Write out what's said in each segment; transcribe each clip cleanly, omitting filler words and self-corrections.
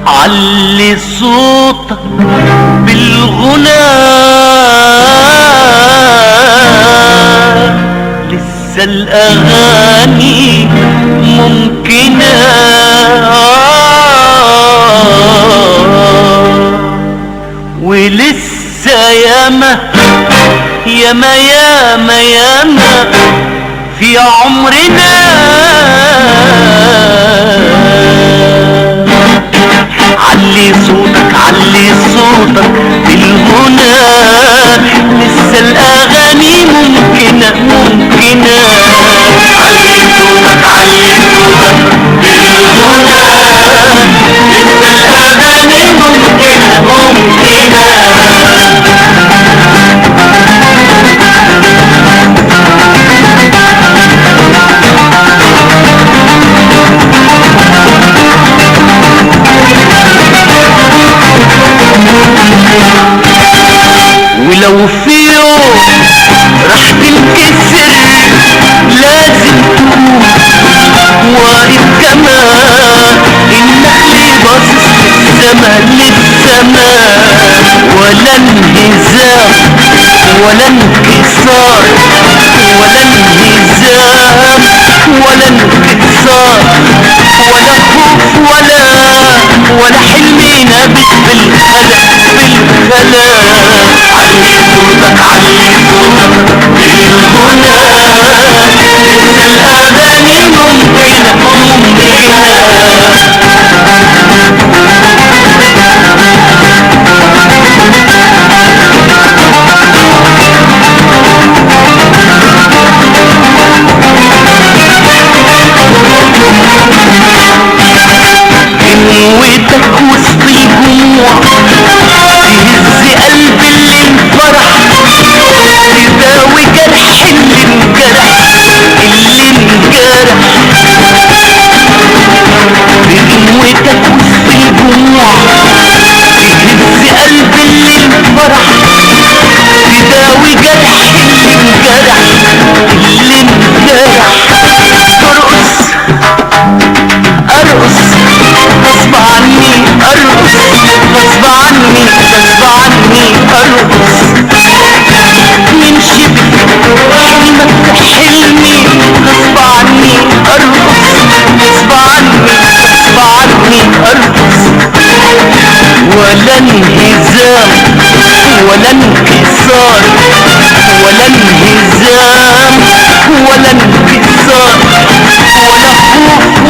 علي صوتك بالغنى، لسه الأغاني ممكنة، ولسه ياما ياما ياما ياما في عمرنا. علي صوتك علي صوتك بالغنى، لسه الأغاني ممكنة ممكنة. علي صوتك علي صوتك بالغنى، لسه الأغاني ممكنة ممكنة. ولو في يوم راح تنكسر لازم تقوم واقف كما النخل باصص للسما للسما، ولا انهزام ولا انكسار، ولا انهزام ولا انكسار، ولا خوف ولا حلم نابت بالخلا بالخلا. علي صوتك علي صوتك بالغنى، لسه الأغاني ممكنة ممكنة. قوتك وسط الجموع تهز قلب اللي انفرح، تداوي جرح اللي انجرح اللي انجرح. بقوتك وسط الجموع تهز قلب اللي انفرح، تداوي جرح اللي انجرح اللي انجرح. ارقص غصب عني ارقص غصب عني غصب عني ارقص، من شبه حلمك حلمي غصب عني ارقص غصب عني غصب عني ارقص. ولا انهزام ولا انكسار، ولا انهزام ولا انكسار،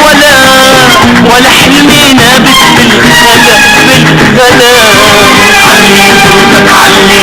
ولا خوف ولا حلم نابت بالخلا بالخلا. علي صوتك علي